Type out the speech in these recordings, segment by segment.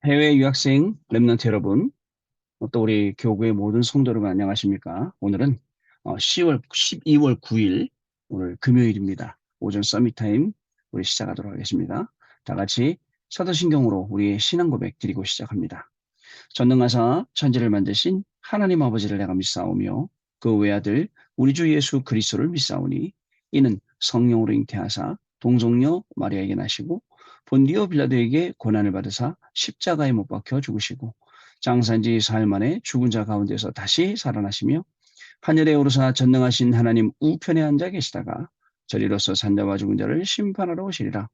해외 유학생 랩런트 여러분, 또 우리 교구의 모든 성도 여러분 안녕하십니까? 오늘은 12월 9일 오늘 금요일입니다. 오전 서밋 타임 우리 시작하도록 하겠습니다. 다 같이 사도신경으로 우리의 신앙 고백 드리고 시작합니다. 전능하사 천지를 만드신 하나님 아버지를 내가 믿사오며 그 외아들 우리 주 예수 그리스도를 믿사오니 이는 성령으로 잉태하사 동정녀 마리아에게 나시고 본디오 빌라도에게 고난을 받으사 십자가에 못 박혀 죽으시고 장사지 사흘 만에 죽은 자 가운데서 다시 살아나시며 하늘에 오르사 전능하신 하나님 우편에 앉아 계시다가 저리로서 산자와 죽은 자를 심판하러 오시리라.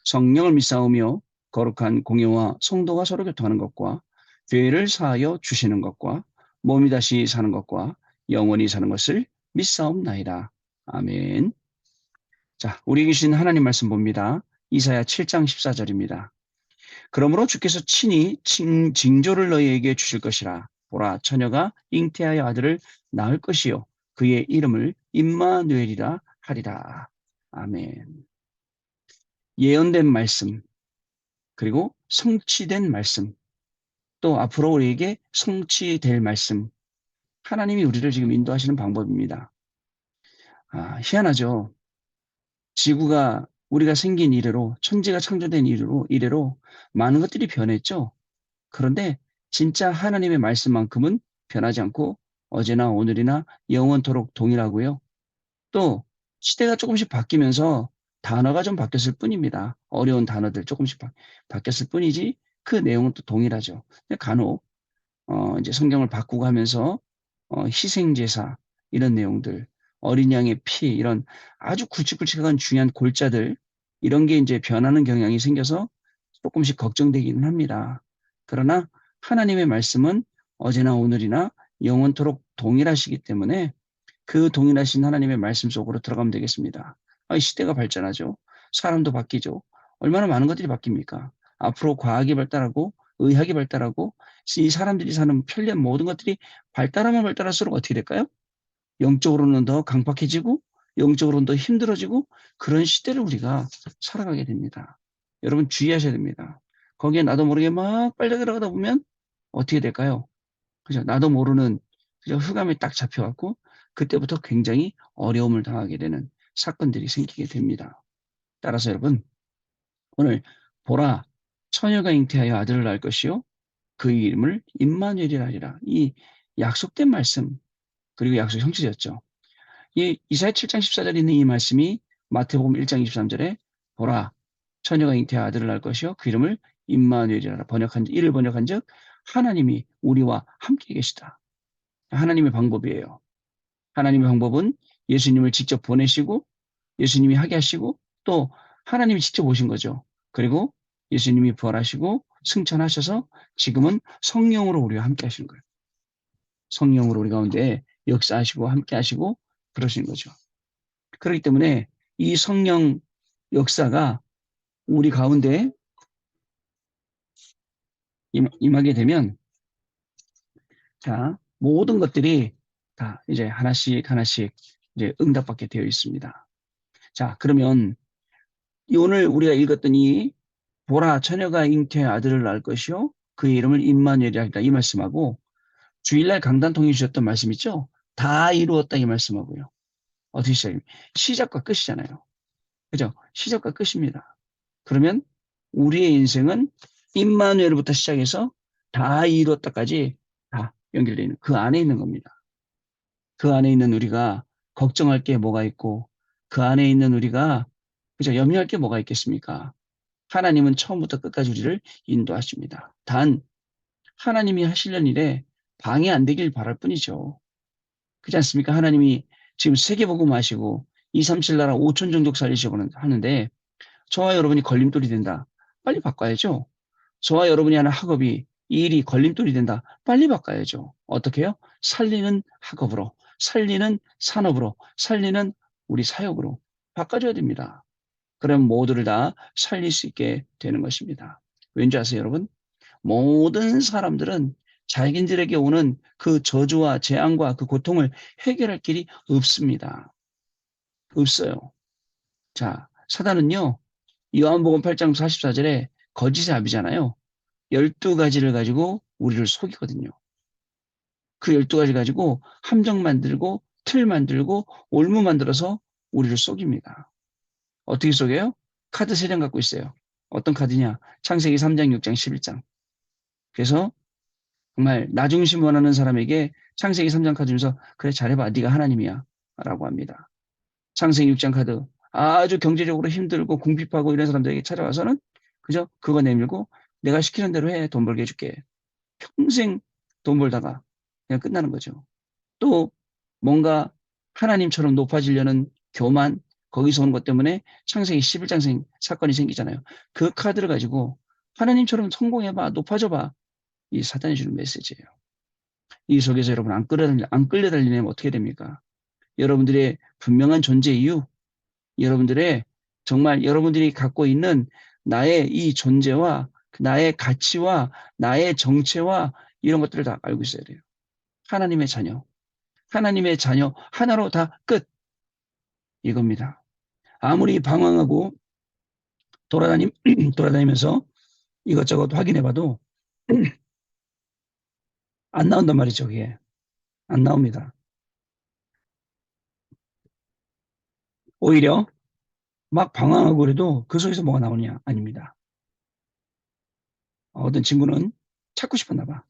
성령을 믿사오며 거룩한 공예와 성도가 서로 교통하는 것과 죄를 사하여 주시는 것과 몸이 다시 사는 것과 영원히 사는 것을 믿사옵나이다. 아멘. 자, 우리 계신 하나님 말씀 봅니다. 이사야 7장 14절입니다. 그러므로 주께서 친히 징조를 너희에게 주실 것이라. 보라, 처녀가 잉태하여 아들을 낳을 것이요 그의 이름을 임마누엘이라 하리라. 아멘. 예언된 말씀, 그리고 성취된 말씀, 또 앞으로 우리에게 성취될 말씀, 하나님이 우리를 지금 인도하시는 방법입니다. 희한하죠. 지구가 우리가 생긴 이래로, 천지가 창조된 이래로 많은 것들이 변했죠. 그런데 진짜 하나님의 말씀만큼은 변하지 않고 어제나 오늘이나 영원토록 동일하고요. 또 시대가 조금씩 바뀌면서 단어가 좀 바뀌었을 뿐입니다. 어려운 단어들 조금씩 바뀌었을 뿐이지 그 내용은 또 동일하죠. 근데 간혹 이제 성경을 바꾸고 하면서 희생제사 이런 내용들, 어린 양의 피 이런 아주 굵직굵직한 중요한 골자들 이런 게 이제 변하는 경향이 생겨서 조금씩 걱정되기는 합니다. 그러나 하나님의 말씀은 어제나 오늘이나 영원토록 동일하시기 때문에 그 동일하신 하나님의 말씀 속으로 들어가면 되겠습니다. 시대가 발전하죠. 사람도 바뀌죠. 얼마나 많은 것들이 바뀝니까? 앞으로 과학이 발달하고 의학이 발달하고 이 사람들이 사는 편리한 모든 것들이 발달하면 발달할수록 어떻게 될까요? 영적으로는 더 강팍해지고 영적으로는 더 힘들어지고 그런 시대를 우리가 살아가게 됩니다. 여러분 주의하셔야 됩니다. 거기에 나도 모르게 막 빨려 들어가다 보면 어떻게 될까요? 그죠? 나도 모르는 그죠? 흑암에 딱 잡혀갖고 그때부터 굉장히 어려움을 당하게 되는 사건들이 생기게 됩니다. 따라서 여러분 오늘 보라 처녀가 잉태하여 아들을 낳을 것이요 그 이름을 임마누엘이라 하리라. 이 약속된 말씀 그리고 약속 형식이었죠. 이 이사야 7장 14절에 있는 이 말씀이 마태복음 1장 23절에 보라 처녀가 잉태하여 아들을 낳을 것이요 그 이름을 임마누엘이라 이를 번역한즉 하나님이 우리와 함께 계시다. 하나님의 방법이에요. 하나님의 방법은 예수님을 직접 보내시고 예수님이 하게 하시고 또 하나님이 직접 오신 거죠. 그리고 예수님이 부활하시고 승천하셔서 지금은 성령으로 우리와 함께 하시는 거예요. 성령으로 우리 가운데 역사하시고 함께 하시고 그러시는 거죠. 그렇기 때문에 이 성령 역사가 우리 가운데 임하게 되면 자, 모든 것들이 다 이제 하나씩 하나씩 이제 응답받게 되어 있습니다. 자, 그러면 오늘 우리가 읽었던 이 보라 처녀가 잉태의 아들을 낳을 것이요 그의 이름을 임마누엘이라 하리라 이 말씀하고 주일날 강단 통해 주셨던 말씀 있죠? 다 이루었다 이 말씀하고요. 어떻게 시작입니까? 시작과 끝이잖아요. 그죠? 시작과 끝입니다. 그러면 우리의 인생은 임마누엘부터 시작해서 다 이루었다까지 다 연결되어 있는 그 안에 있는 겁니다. 그 안에 있는 우리가 걱정할 게 뭐가 있고 그 안에 있는 우리가 그죠? 염려할 게 뭐가 있겠습니까? 하나님은 처음부터 끝까지 우리를 인도하십니다. 단 하나님이 하시려는 일에 방해 안 되길 바랄 뿐이죠. 그렇지 않습니까? 하나님이 지금 세계복음 하시고 237 나라 5천 종족 살리시고 하는데 저와 여러분이 걸림돌이 된다. 빨리 바꿔야죠. 저와 여러분이 하는 학업이 이 일이 걸림돌이 된다. 빨리 바꿔야죠. 어떻게 해요? 살리는 학업으로, 살리는 산업으로, 살리는 우리 사역으로 바꿔줘야 됩니다. 그럼 모두를 다 살릴 수 있게 되는 것입니다. 왠지 아세요, 여러분? 모든 사람들은 자기들에게 오는 그 저주와 재앙과 그 고통을 해결할 길이 없습니다. 없어요. 자, 사단은요, 요한복음 8장 44절에 거짓의 아비잖아요. 12가지를 가지고 우리를 속이거든요. 그 12가지 가지고 함정 만들고 틀 만들고 올무 만들어서 우리를 속입니다. 어떻게 속여요? 카드 3장 갖고 있어요. 어떤 카드냐? 창세기 3장, 6장, 11장. 그래서 정말 나 중심 원하는 사람에게 창세기 3장 카드 주면서 그래 잘해봐. 네가 하나님이야. 라고 합니다. 창세기 6장 카드 아주 경제적으로 힘들고 궁핍하고 이런 사람들에게 찾아와서는 그저 그거 내밀고 내가 시키는 대로 해. 돈 벌게 해줄게. 평생 돈 벌다가 그냥 끝나는 거죠. 또 뭔가 하나님처럼 높아지려는 교만 거기서 오는 것 때문에 창세기 11장 사건이 생기잖아요. 그 카드를 가지고 하나님처럼 성공해봐. 높아져봐. 이 사단이 주는 메시지예요. 이 속에서 여러분 안 끌려다니면 어떻게 됩니까? 여러분들의 분명한 존재 이유, 여러분들의 정말 여러분들이 갖고 있는 나의 이 존재와 나의 가치와 나의 정체와 이런 것들을 다 알고 있어야 돼요. 하나님의 자녀, 하나님의 자녀 하나로 다 끝. 이겁니다. 아무리 방황하고 돌아다니면서 이것저것 확인해봐도 안 나온단 말이죠. 그게 안 나옵니다. 오히려 막 방황하고 그래도 그 속에서 뭐가 나오냐? 아닙니다. 어떤 친구는 찾고 싶었나 봐.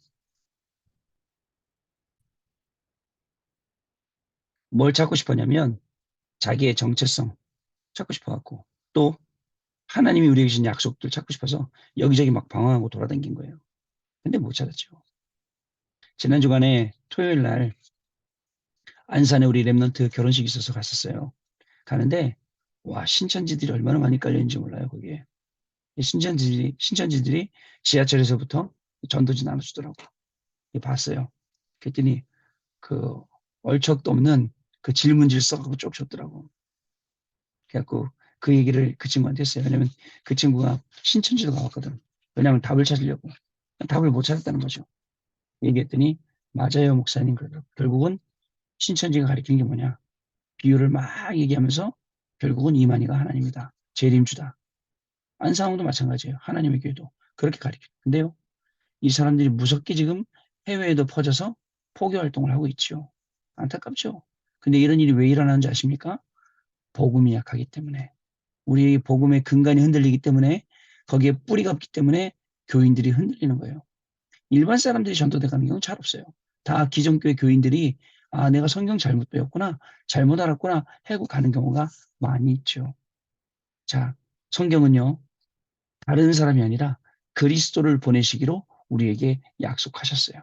뭘 찾고 싶었냐면 자기의 정체성 찾고 싶어갖고 또 하나님이 우리에게 주신 약속들 찾고 싶어서 여기저기 막 방황하고 돌아다닌 거예요. 근데 못 찾았죠. 지난 주간에 토요일 날 안산에 우리 랩런트 결혼식이 있어서 갔었어요. 가는데 와 신천지들이 얼마나 많이 깔려있는지 몰라요. 거기에 신천지들이 지하철에서부터 전도지 나눠주더라고. 봤어요. 그랬더니 그 얼척도 없는 그 질문지를 써갖고 쭉 줬더라고. 그래갖고 그 얘기를 그 친구한테 했어요. 왜냐면 그 친구가 신천지로 가봤거든. 왜냐면 답을 찾으려고. 답을 못 찾았다는 거죠. 얘기했더니 맞아요 목사님. 결국은 신천지가 가리키는 게 뭐냐. 비유를 막 얘기하면서 결국은 이만희가 하나님이다. 재림주다. 안상홍도 마찬가지예요. 하나님의 교회도 그렇게 가리켜요. 근데요. 이 사람들이 무섭게 지금 해외에도 퍼져서 포교 활동을 하고 있죠. 안타깝죠. 근데 이런 일이 왜 일어나는지 아십니까? 복음이 약하기 때문에. 우리의 복음의 근간이 흔들리기 때문에 거기에 뿌리가 없기 때문에 교인들이 흔들리는 거예요. 일반 사람들이 전도돼 가는 경우는 잘 없어요. 다 기존교회 교인들이 아 내가 성경 잘못 배웠구나 잘못 알았구나 하고 가는 경우가 많이 있죠. 자 성경은요 다른 사람이 아니라 그리스도를 보내시기로 우리에게 약속하셨어요.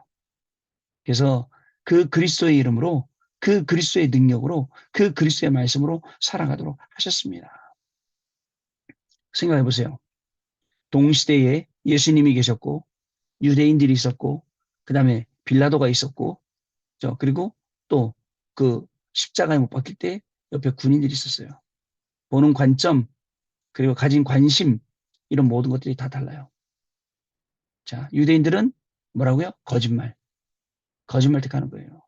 그래서 그 그리스도의 이름으로 그 그리스도의 능력으로 그 그리스도의 말씀으로 살아가도록 하셨습니다. 생각해 보세요. 동시대에 예수님이 계셨고 유대인들이 있었고 그다음에 빌라도가 있었고 그리고 또 그 십자가에 못 박힐 때 옆에 군인들이 있었어요. 보는 관점 그리고 가진 관심 이런 모든 것들이 다 달라요. 자 유대인들은 뭐라고요? 거짓말 택하는 거예요.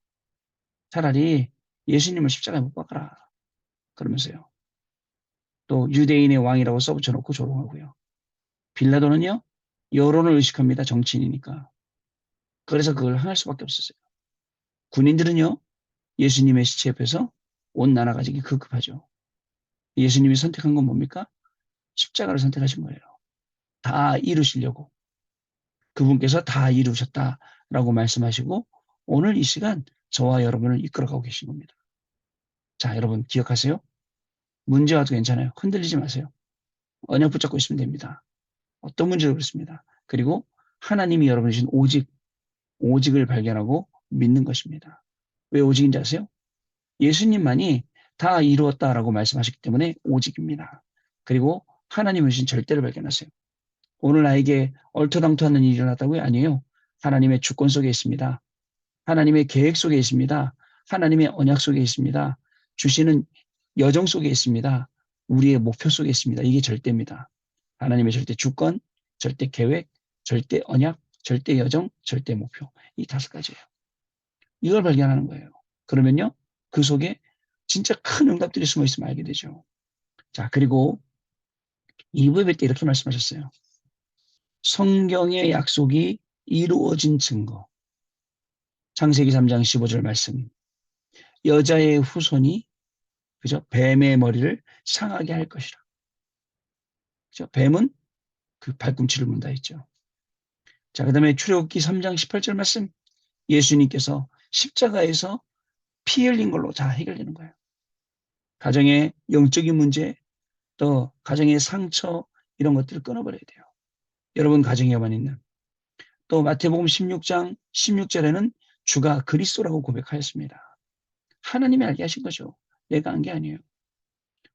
차라리 예수님을 십자가에 못 박아라 그러면서요. 또 유대인의 왕이라고 써붙여놓고 조롱하고요. 빌라도는요 여론을 의식합니다. 정치인이니까. 그래서 그걸 항할 수밖에 없었어요. 군인들은요 예수님의 시체 옆에서 온 나라 가지기 급급하죠. 예수님이 선택한 건 뭡니까? 십자가를 선택하신 거예요. 다 이루시려고. 그분께서 다 이루셨다라고 말씀하시고 오늘 이 시간 저와 여러분을 이끌어가고 계신 겁니다. 자, 여러분 기억하세요? 문제 와도 괜찮아요. 흔들리지 마세요. 언약 붙잡고 있으면 됩니다. 어떤 문제도 그렇습니다. 그리고 하나님이 여러분이 주신 오직을 발견하고 믿는 것입니다. 왜 오직인지 아세요? 예수님만이 다 이루었다라고 말씀하셨기 때문에 오직입니다. 그리고 하나님이 주신 절대를 발견하세요. 오늘 나에게 얼토당토하는 일이 일어났다고요? 아니에요. 하나님의 주권 속에 있습니다. 하나님의 계획 속에 있습니다. 하나님의 언약 속에 있습니다. 주시는 여정 속에 있습니다. 우리의 목표 속에 있습니다. 이게 절대입니다. 하나님의 절대 주권, 절대 계획, 절대 언약, 절대 여정, 절대 목표. 이 5가지예요. 이걸 발견하는 거예요. 그러면요. 그 속에 진짜 큰 응답들이 숨어 있으면 알게 되죠. 자, 그리고 2부에 뵐 때 이렇게 말씀하셨어요. 성경의 약속이 이루어진 증거. 창세기 3장 15절 말씀. 여자의 후손이 그죠? 뱀의 머리를 상하게 할 것이라. 그죠? 뱀은 그 발꿈치를 문다 했죠. 자, 그다음에 출애굽기 3장 18절 말씀. 예수님께서 십자가에서 피 흘린 걸로 다 해결되는 거예요. 가정의 영적인 문제, 또 가정의 상처 이런 것들을 끊어버려야 돼요. 여러분 가정에만 있는. 또 마태복음 16장 16절에는 주가 그리스도라고 고백하였습니다. 하나님이 알게 하신 거죠. 내가 한 게 아니에요.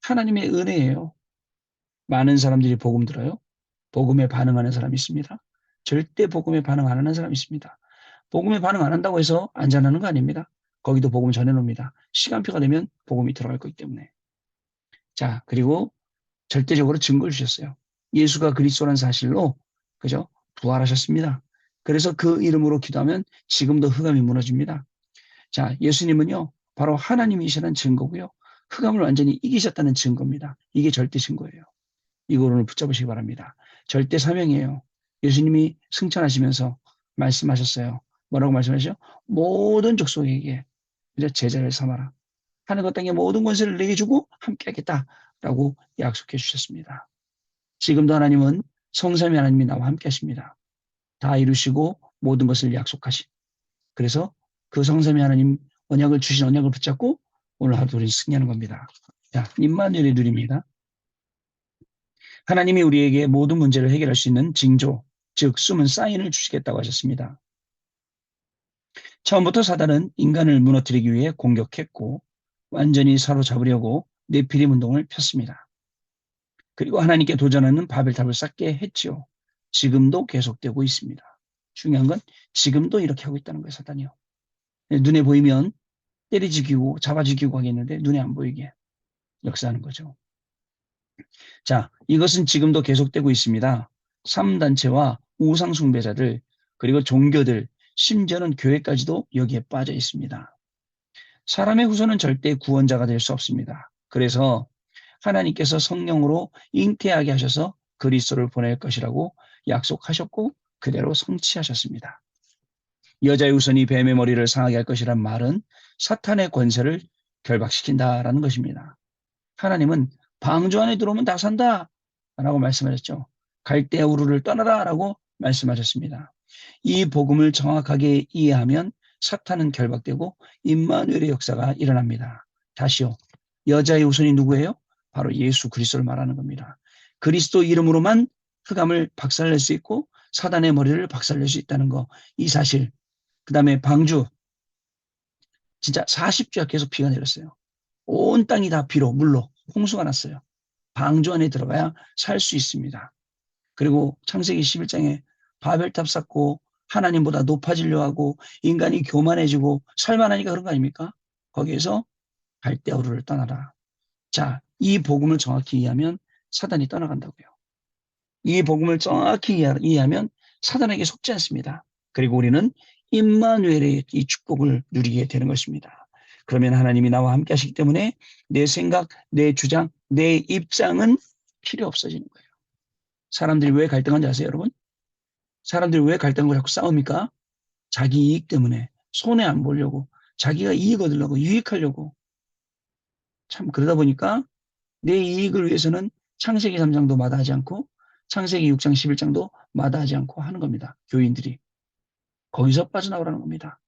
하나님의 은혜예요. 많은 사람들이 복음 들어요. 복음에 반응하는 사람이 있습니다. 절대 복음에 반응 안 하는 사람이 있습니다. 복음에 반응 안 한다고 해서 안전하는 거 아닙니다. 거기도 복음 전해놓습니다. 시간표가 되면 복음이 들어갈 거기 때문에. 자, 그리고 절대적으로 증거를 주셨어요. 예수가 그리스도라는 사실로 그죠? 부활하셨습니다. 그래서 그 이름으로 기도하면 지금도 흑암이 무너집니다. 자, 예수님은요, 바로 하나님이시라는 증거고요. 흑암을 완전히 이기셨다는 증거입니다. 이게 절대 증거예요. 이거를 붙잡으시기 바랍니다. 절대 사명이에요. 예수님이 승천하시면서 말씀하셨어요. 뭐라고 말씀하시죠? 모든 족속에게 이제 제자를 삼아라. 하늘과 땅의 모든 권세를 내게 주고 함께 하겠다라고 약속해 주셨습니다. 지금도 하나님은 성삼위 하나님이 나와 함께 하십니다. 다 이루시고 모든 것을 약속하신. 그래서 그 성삼위 하나님 언약을 주신 언약을 붙잡고 오늘 하루 우리 승리하는 겁니다. 자, 임마누엘의 누립니다. 하나님이 우리에게 모든 문제를 해결할 수 있는 징조, 즉 숨은 사인을 주시겠다고 하셨습니다. 처음부터 사단은 인간을 무너뜨리기 위해 공격했고 완전히 사로잡으려고 네피림 운동을 폈습니다. 그리고 하나님께 도전하는 바벨탑을 쌓게 했지요. 지금도 계속되고 있습니다. 중요한 건 지금도 이렇게 하고 있다는 거예요, 사단이요. 눈에 보이면 때려 죽이고 잡아 죽이고 하겠는데 눈에 안 보이게 역사하는 거죠. 자, 이것은 지금도 계속되고 있습니다. 3단체와 우상숭배자들, 그리고 종교들, 심지어는 교회까지도 여기에 빠져 있습니다. 사람의 후손은 절대 구원자가 될 수 없습니다. 그래서 하나님께서 성령으로 잉태하게 하셔서 그리스도를 보낼 것이라고 약속하셨고 그대로 성취하셨습니다. 여자의 후손이 뱀의 머리를 상하게 할 것이란 말은 사탄의 권세를 결박시킨다라는 것입니다. 하나님은 방주 안에 들어오면 다 산다 라고 말씀하셨죠. 갈대아 우르를 떠나라 라고 말씀하셨습니다. 이 복음을 정확하게 이해하면 사탄은 결박되고 임마누엘의 역사가 일어납니다. 다시요. 여자의 후손이 누구예요? 바로 예수 그리스도를 말하는 겁니다. 그리스도 이름으로만 흑암을 박살낼 수 있고 사단의 머리를 박살낼 수 있다는 거. 이 사실. 그 다음에 방주. 진짜 40주야 계속 비가 내렸어요. 온 땅이 다 비로 물로 홍수가 났어요. 방주 안에 들어가야 살 수 있습니다. 그리고 창세기 11장에 바벨탑 쌓고 하나님보다 높아지려 하고 인간이 교만해지고 살만하니까 그런 거 아닙니까? 거기에서 갈대아우르를 떠나라. 자, 이 복음을 정확히 이해하면 사단이 떠나간다고요. 이 복음을 정확히 이해하면 사단에게 속지 않습니다. 그리고 우리는 임마누엘의 이 축복을 누리게 되는 것입니다. 그러면 하나님이 나와 함께 하시기 때문에 내 생각, 내 주장, 내 입장은 필요 없어지는 거예요. 사람들이 왜 갈등한지 아세요, 여러분? 사람들이 왜 갈등하고 자꾸 싸웁니까? 자기 이익 때문에 손해 안 보려고 자기가 이익 얻으려고 유익하려고 참 그러다 보니까 내 이익을 위해서는 창세기 3장도 마다하지 않고 창세기 6장 11장도 마다하지 않고 하는 겁니다. 교인들이. 거기서 빠져나오라는 겁니다.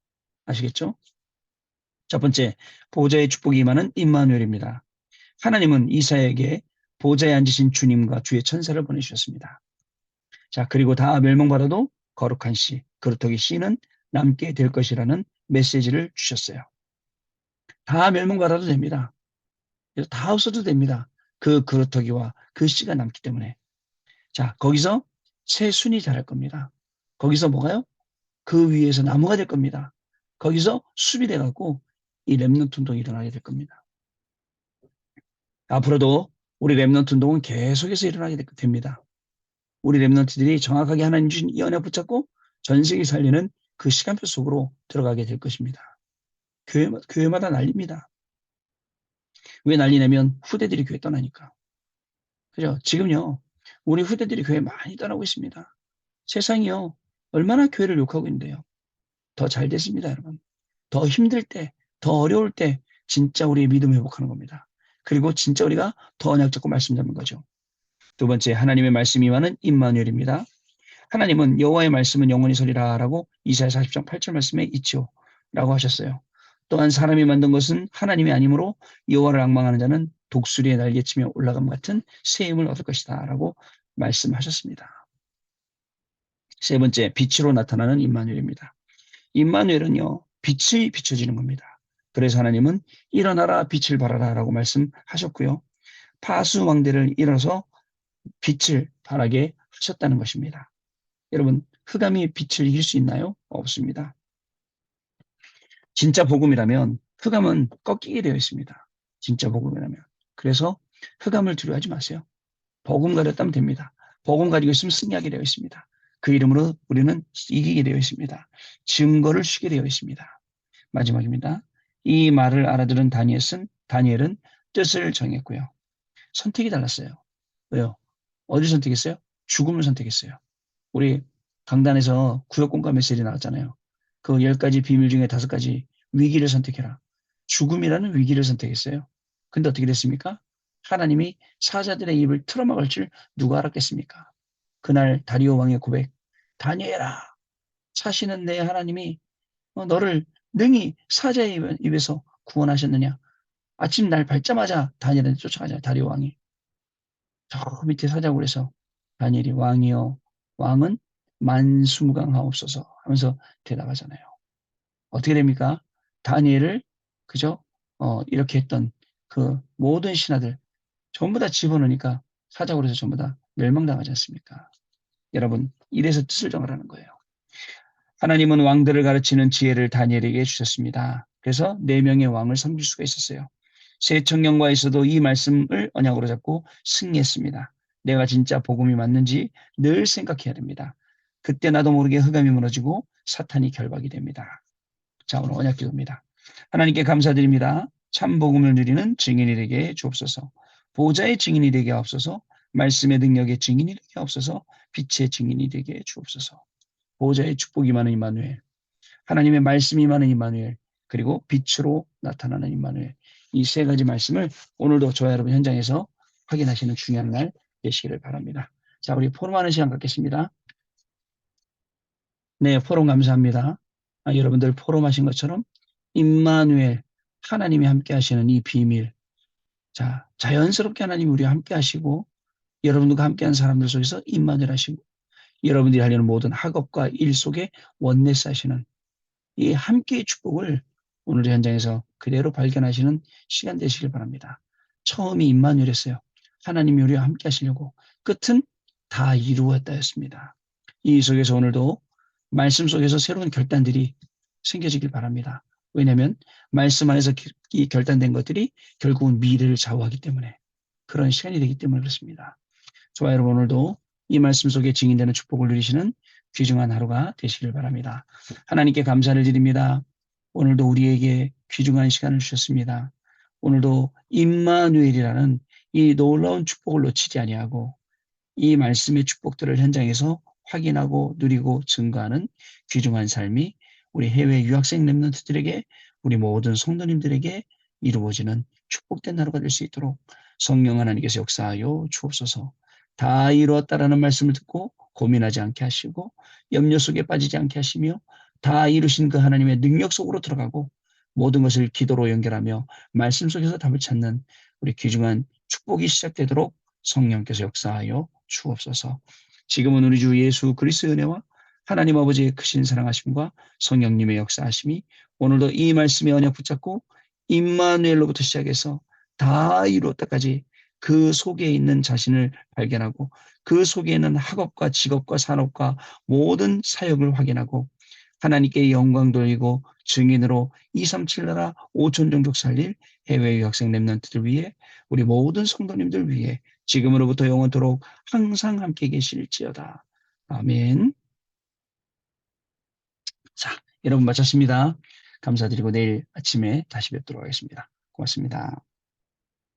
아시겠죠? 첫 번째, 보좌의 축복이 임하는 임마누엘입니다. 하나님은 이사야에게 보좌에 앉으신 주님과 주의 천사를 보내주셨습니다. 자, 그리고 다 멸망받아도 거룩한 씨, 그루터기 씨는 남게 될 것이라는 메시지를 주셨어요. 다 멸망받아도 됩니다. 그래서 다 없어도 됩니다. 그 그루터기와 그 씨가 남기 때문에. 자, 거기서 새 순이 자랄 겁니다. 거기서 뭐가요? 그 위에서 나무가 될 겁니다. 거기서 숲이 돼갖고 이 렘넌트 운동이 일어나게 될 겁니다. 앞으로도 우리 렘넌트 운동은 계속해서 일어나게 됩니다. 우리 렘넌트들이 정확하게 하나님 주신 이 언약 붙잡고 전 세계 살리는 그 시간표 속으로 들어가게 될 것입니다. 교회마다 난립니다. 왜 난리냐면 후대들이 교회 떠나니까. 그죠? 지금요, 우리 후대들이 교회 많이 떠나고 있습니다. 세상이요. 얼마나 교회를 욕하고 있는데요. 더 잘 됐습니다, 여러분. 더 힘들 때, 더 어려울 때 진짜 우리의 믿음 회복하는 겁니다. 그리고 진짜 우리가 더 언약 잡고 말씀 잡는 거죠. 두 번째, 하나님의 말씀이 임하는 임마누엘입니다. 하나님은 여호와의 말씀은 영원히 서리라라고 이사야 40장 8절 말씀에 있죠. 라고 하셨어요. 또한 사람이 만든 것은 하나님이 아니므로 여호와를 앙망하는 자는 독수리에 날개치며 올라감 같은 새 힘을 얻을 것이다 라고 말씀하셨습니다. 세 번째, 빛으로 나타나는 임마누엘입니다. 임마누엘은요, 빛이 비춰지는 겁니다. 그래서 하나님은 일어나라 빛을 발하라 라고 말씀하셨고요. 파수왕대를 일어서 빛을 발하게 하셨다는 것입니다. 여러분, 흑암이 빛을 이길 수 있나요? 없습니다. 진짜 복음이라면 흑암은 꺾이게 되어 있습니다. 진짜 복음이라면. 그래서 흑암을 두려워하지 마세요. 복음 가렸다면 됩니다. 복음 가지고 있으면 승리하게 되어 있습니다. 그 이름으로 우리는 이기게 되어 있습니다. 증거를 주게 되어 있습니다. 마지막입니다. 이 말을 알아들은 다니엘은 뜻을 정했고요. 선택이 달랐어요. 왜요? 어디 선택했어요? 죽음을 선택했어요. 우리 강단에서 구역공감 메시지 나왔잖아요. 그 10가지 비밀 중에 5가지 위기를 선택해라. 죽음이라는 위기를 선택했어요. 근데 어떻게 됐습니까? 하나님이 사자들의 입을 틀어막을 줄 누가 알았겠습니까? 그날 다리오 왕의 고백. 다니엘아, 사시는 내 하나님이 너를 능히 사자의 입에서 구원하셨느냐. 아침 날 밝자마자 다니엘한테 쫓아가잖아요. 다리오 왕이. 저 밑에 사자굴에서 다니엘이 왕이여, 왕은 만수무강하옵소서 하면서 대답하잖아요. 어떻게 됩니까? 다니엘을 그죠? 이렇게 했던 그 모든 신하들 전부 다 집어넣으니까 사자굴에서 전부 다 멸망당하지 않습니까? 여러분, 이래서 뜻을 정하라는 거예요. 하나님은 왕들을 가르치는 지혜를 다니엘에게 주셨습니다. 그래서 4명의 왕을 섬길 수가 있었어요. 새 청년과에서도 이 말씀을 언약으로 잡고 승리했습니다. 내가 진짜 복음이 맞는지 늘 생각해야 됩니다. 그때 나도 모르게 흑암이 무너지고 사탄이 결박이 됩니다. 자, 오늘 언약 기도입니다. 하나님께 감사드립니다. 참 복음을 누리는 증인이 되게 주옵소서. 보좌의 증인이 되게 하옵소서. 말씀의 능력의 증인이 되게 하옵소서. 빛의 증인이 되게 주옵소서. 보좌의 축복이 많은 임마누엘, 하나님의 말씀이 많은 임마누엘, 그리고 빛으로 나타나는 임마누엘. 이 3가지 말씀을 오늘도 저와 여러분 현장에서 확인하시는 중요한 날 되시기를 바랍니다. 자, 우리 포럼하는 시간 갖겠습니다. 네, 포럼 감사합니다. 여러분들 포럼하신 것처럼 임마누엘, 하나님이 함께 하시는 이 비밀. 자, 자연스럽게 하나님이 우리와 함께 하시고 여러분들과 함께한 사람들 속에서 임마누엘 하시고 여러분들이 하려는 모든 학업과 일 속에 원내스 하시는 이 함께의 축복을 오늘 현장에서 그대로 발견하시는 시간 되시길 바랍니다. 처음이 임마누엘이었어요. 하나님이 우리와 함께 하시려고 끝은 다 이루었다였습니다. 이 속에서 오늘도 말씀 속에서 새로운 결단들이 생겨지길 바랍니다. 왜냐하면 말씀 안에서 이 결단된 것들이 결국은 미래를 좌우하기 때문에 그런 시간이 되기 때문에 그렇습니다. 저와 여러분 오늘도 이 말씀 속에 증인되는 축복을 누리시는 귀중한 하루가 되시길 바랍니다. 하나님께 감사를 드립니다. 오늘도 우리에게 귀중한 시간을 주셨습니다. 오늘도 임마누엘이라는 이 놀라운 축복을 놓치지 아니하고 이 말씀의 축복들을 현장에서 확인하고 누리고 증거하는 귀중한 삶이 우리 해외 유학생 랩런트들에게 우리 모든 성도님들에게 이루어지는 축복된 하루가 될 수 있도록 성령 하나님께서 역사하여 주옵소서. 다 이루었다라는 말씀을 듣고 고민하지 않게 하시고 염려 속에 빠지지 않게 하시며 다 이루신 그 하나님의 능력 속으로 들어가고 모든 것을 기도로 연결하며 말씀 속에서 답을 찾는 우리 귀중한 축복이 시작되도록 성령께서 역사하여 주옵소서. 지금은 우리 주 예수 그리스도의 은혜와 하나님 아버지의 크신 사랑하심과 성령님의 역사하심이 오늘도 이 말씀의 언약 붙잡고 임마누엘로부터 시작해서 다 이루었다까지 그 속에 있는 자신을 발견하고 그 속에 있는 학업과 직업과 산업과 모든 사역을 확인하고 하나님께 영광 돌리고 증인으로 237 나라 5천 종족 살릴 해외 유학생 랩런트들 위해 우리 모든 성도님들 위해 지금으로부터 영원토록 항상 함께 계실지어다. 아멘. 자, 여러분 마쳤습니다. 감사드리고 내일 아침에 다시 뵙도록 하겠습니다. 고맙습니다.